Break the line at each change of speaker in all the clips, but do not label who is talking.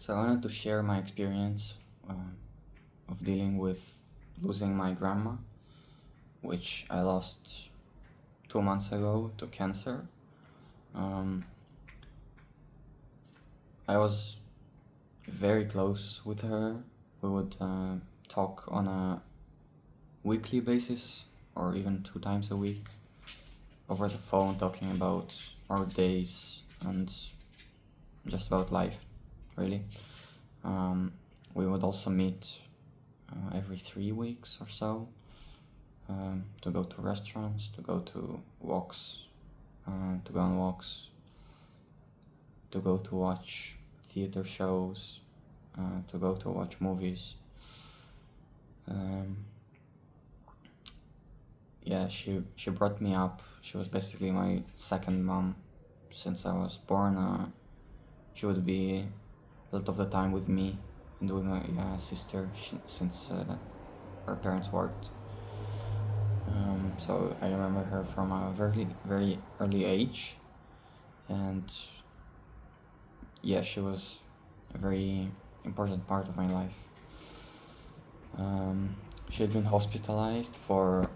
So I wanted to share my experience of dealing with losing my grandma, which I lost 2 months ago to cancer. Um, I was very close with her. We would talk on a weekly basis or even 2 times a week over the phone, talking about our days and just about life, really. We would also meet every 3 weeks or so to go to restaurants, to go to walks, to go on walks, to go to watch theater shows, to go to watch movies. Yeah, she brought me up. She was basically my second mom since I was born. She would be a lot of the time with me and with my sister since her parents worked. So I remember her from a very early age, and yeah, she was a very important part of my life. She had been hospitalized for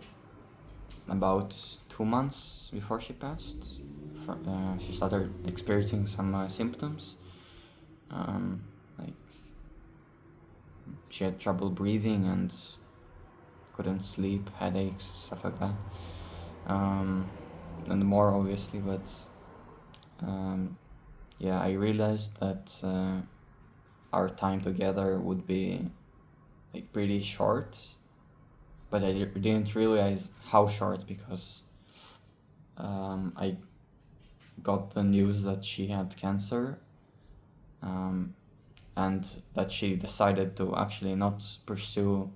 about 2 months before she passed. She started experiencing some symptoms, like she had trouble breathing and couldn't sleep, headaches, stuff like that. And more obviously, but yeah, I realized that our time together would be like pretty short, but I didn't realize how short because I got the news that she had cancer, and that she decided to actually not pursue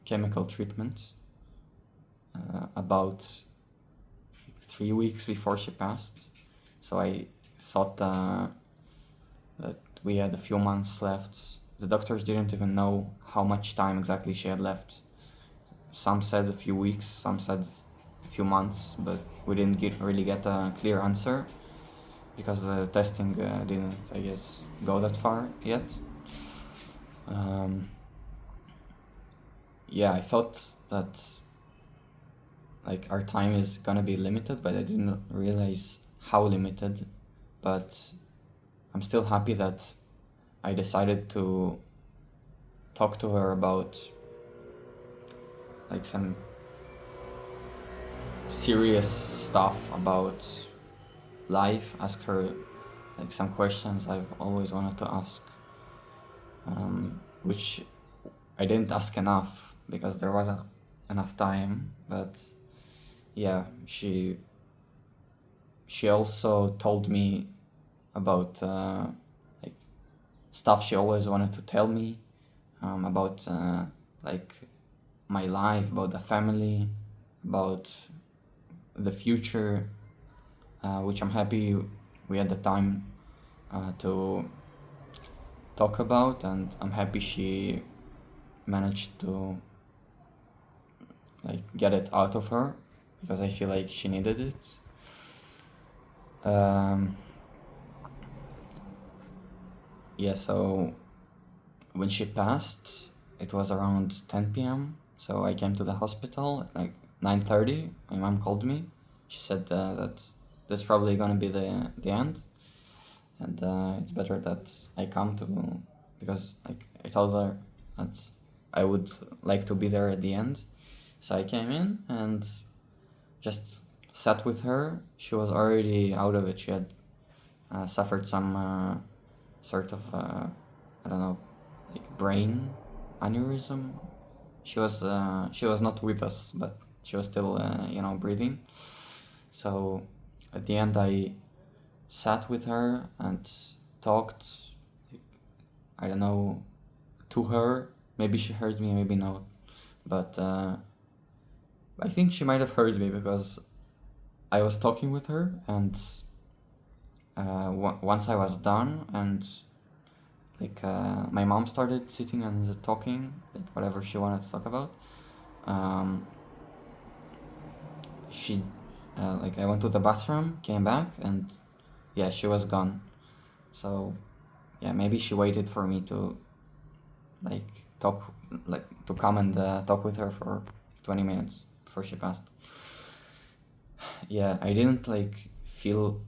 chemical treatment about 3 weeks before she passed. So I thought that we had a few months left. The doctors didn't even know how much time exactly she had left. Some said a few weeks, some said a few months, but we didn't really get a clear answer because the testing didn't, I guess, go that far yet. Yeah, I thought that like our time is gonna be limited, but I didn't realize how limited. But I'm still happy that I decided to talk to her about like some serious stuff about life, ask her like some questions I've always wanted to ask, which I didn't ask enough because there wasn't enough time. But yeah, she also told me about like stuff she always wanted to tell me, about like my life, about the family, about the future, which I'm happy we had the time to talk about, and I'm happy she managed to like get it out of her because I feel like she needed it. Yeah, so when she passed, it was around 10 p.m. So I came to the hospital at like 9:30. My mom called me. She said that that's probably gonna be the end, and it's better that I come to, because like I told her that I would like to be there at the end. So I came in and just sat with her. She was already out of it. She had suffered some sort of I don't know, like brain aneurysm. She was not with us, but she was still breathing. So at the end, I sat with her and talked. I don't know, to her. Maybe she heard me, maybe not. But I think she might have heard me because I was talking with her, and once I was done, and like my mom started sitting and talking, like whatever she wanted to talk about. She like I went to the bathroom, came back, and yeah, she was gone. So yeah, maybe she waited for me to like talk, like to come and talk with her for 20 minutes before she passed. Yeah, I didn't like feel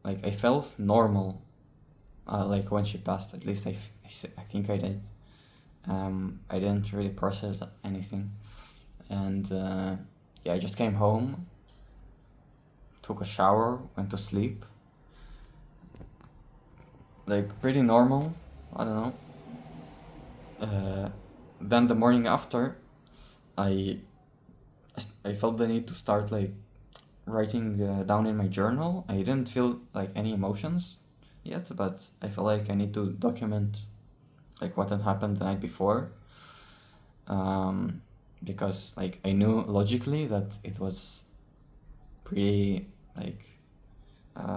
like, I felt normal like when she passed. At least I think I did. I didn't really process anything, and yeah, I just came home, took a shower, went to sleep, like pretty normal. I don't know. Then the morning after, I I felt the need to start like writing down in my journal. I didn't feel like any emotions yet, but I felt like I need to document like what had happened the night before, because like I knew logically that it was pretty like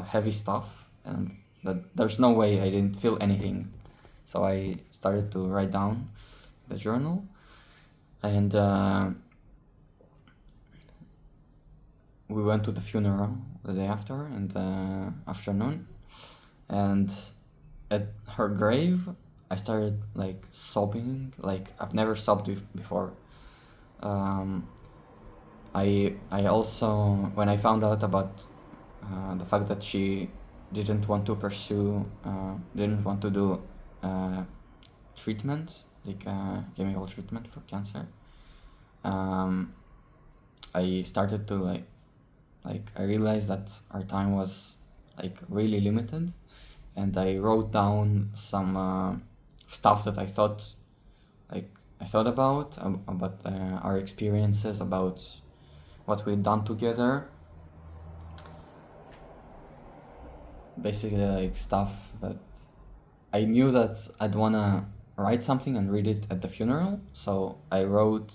heavy stuff, and that there's no way I didn't feel anything. So I started to write down the journal, and we went to the funeral the day after in the afternoon, and at her grave I started like sobbing like I've never sobbed before. I also, when I found out about the fact that she didn't want to pursue, didn't want to do treatment, like chemical treatment for cancer, I started to like I realized that our time was like really limited, and I wrote down some stuff that I thought about our experiences, about what we'd done together. Basically, like stuff that I knew that I'd wanna write something and read it at the funeral. So I read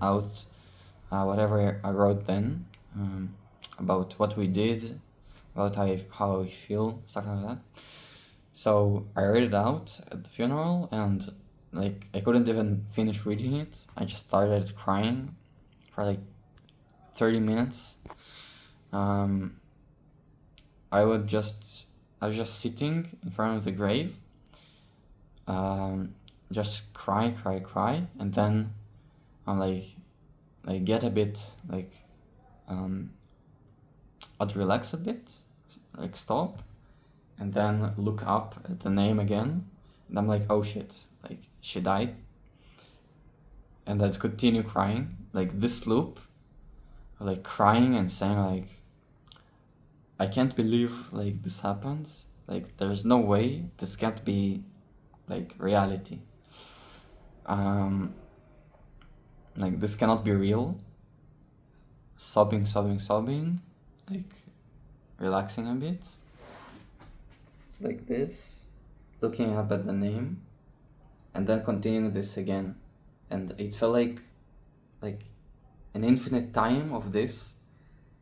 out whatever I wrote then, about what we did, about how I feel, stuff like that. So I read it out at the funeral, and like I couldn't even finish reading it. I just started crying for like 30 minutes. I was just sitting in front of the grave, just cry, and then I'm like get a bit like I'd relax a bit, like stop, and then look up at the name again, and I'm like, oh shit, like she died, and I'd continue crying, like this loop, like crying and saying like, I can't believe like this happened, like there's no way this can't be like reality, like this cannot be real. Sobbing, like relaxing a bit, like this, looking up at the name, and then continuing this again, and it felt like an infinite time of this,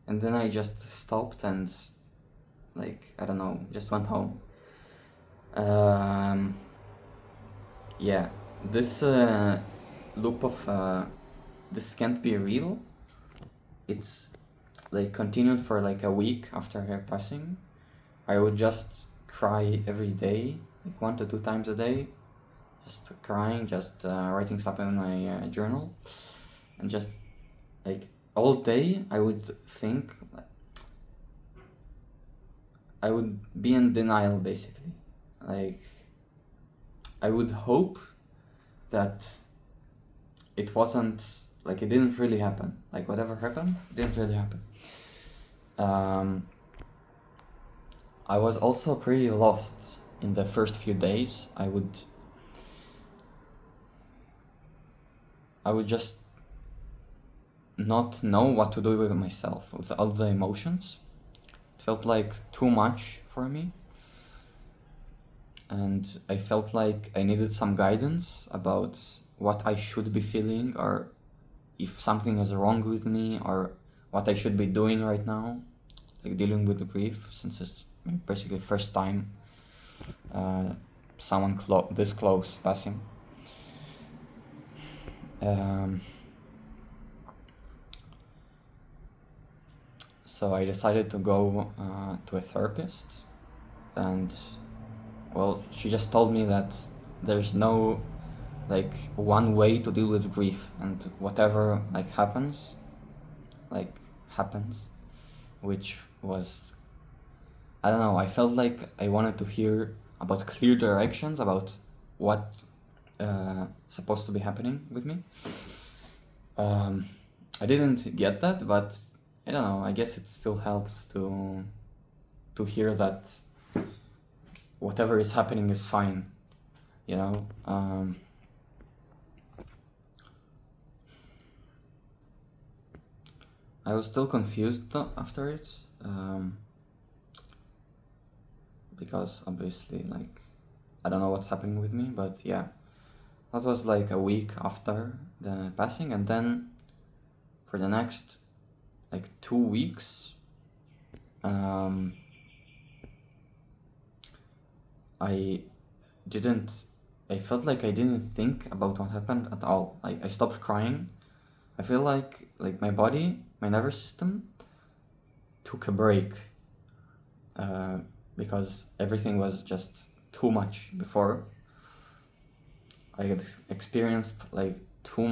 and then I just stopped and like I don't know, just went home. Yeah, this loop of this can't be real, it's like continued for like a week after her passing. I would just cry every day, like 1 to 2 times a day, just crying, just writing stuff in my journal, and just like all day I would think, I would be in denial basically. Like I would hope that it wasn't, like it didn't really happen. Like whatever happened, it didn't really happen. I was also pretty lost in the first few days. I would just not know what to do with myself, with all the emotions. It felt like too much for me. And I felt like I needed some guidance about what I should be feeling, or if something is wrong with me, or what I should be doing right now, like dealing with the grief, since it's basically first time someone this close passing. So I decided to go to a therapist, and well, she just told me that there's no like one way to deal with grief, and whatever like happens, like happens, which was, I don't know, I felt like I wanted to hear about clear directions about what supposed to be happening with me. I didn't get that, but I don't know, I guess it still helps to hear that whatever is happening is fine, you know. I was still confused after it, because obviously, like, I don't know what's happening with me, but yeah, that was like a week after the passing, and then for the next like 2 weeks, I didn't. I felt like I didn't think about what happened at all. Like I stopped crying. I feel like my body, my nervous system, took a break, because everything was just too much before. I had experienced like too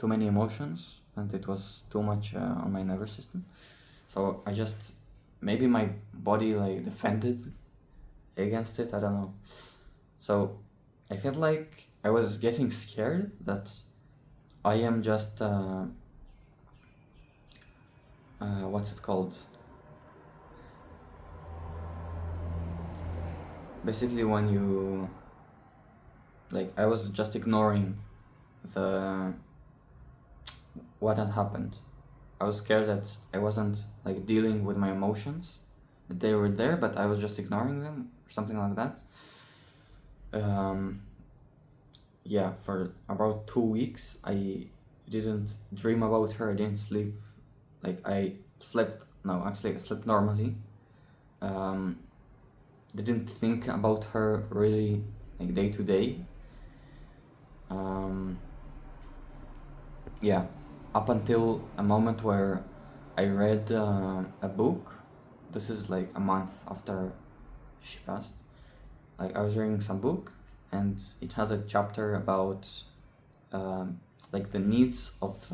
many emotions, and it was too much on my nervous system. So I just, maybe my body like defended against it. I don't know. So I felt like I was getting scared that I am just what's it called? Basically, when you, like, I was just ignoring the what had happened. I was scared that I wasn't like dealing with my emotions, that they were there, but I was just ignoring them or something like that. Yeah, for about 2 weeks, I didn't dream about her. I didn't sleep. Like I slept. No, actually, I slept normally. Didn't think about her really, like day to day. Yeah, up until a moment where I read a book. This is like a month after she passed. Like I was reading some book, and it has a chapter about like the needs of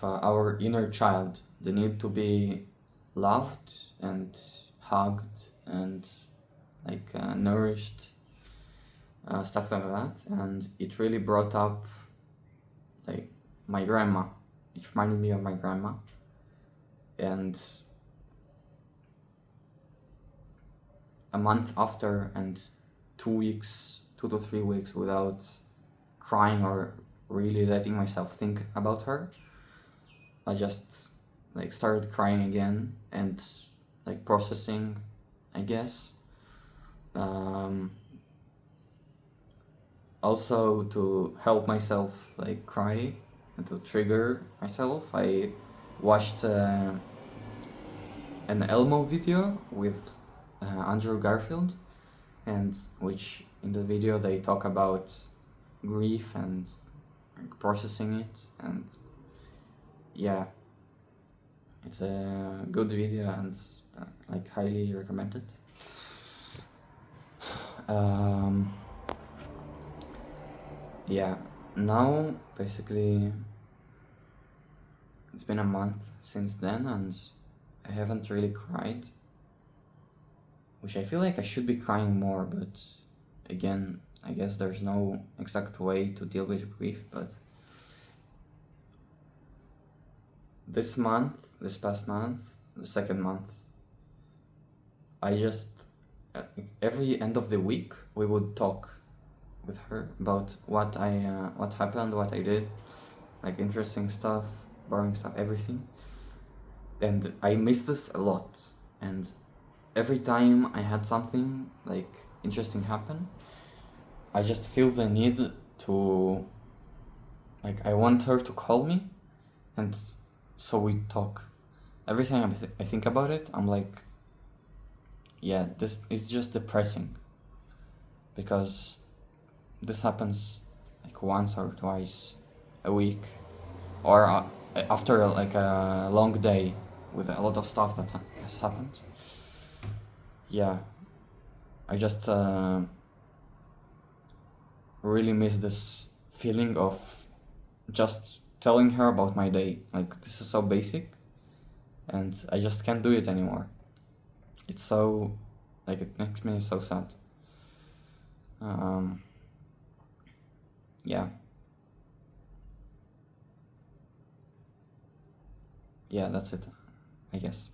our inner child, the need to be loved and hugged and like nourished, stuff like that. And it really brought up like my grandma. It reminded me of my grandma. And a month after, and 2 weeks, 2 to 3 weeks without crying or really letting myself think about her, I just like started crying again and like processing, I guess. Also, to help myself like cry and to trigger myself, I watched an Elmo video with Andrew Garfield, and which in the video they talk about grief and like, processing it, and yeah, it's a good video and like highly recommended. Yeah, now basically it's been a month since then, and I haven't really cried, which I feel like I should be crying more, but again, I guess there's no exact way to deal with grief. But this past month, the second month, I just every end of the week we would talk with her about what happened, what I did, like interesting stuff, boring stuff, everything. And I miss this a lot. And every time I had something like interesting happen, I just feel the need to, like, I want her to call me, and so we talk. Every time I think about it, I'm like, yeah, this is just depressing, because this happens like once or twice a week, or after like a long day with a lot of stuff that has happened. Yeah, I just really miss this feeling of just telling her about my day. Like, this is so basic, and I just can't do it anymore. It's so, like, it makes me so sad. Um, yeah. Yeah, that's it, I guess.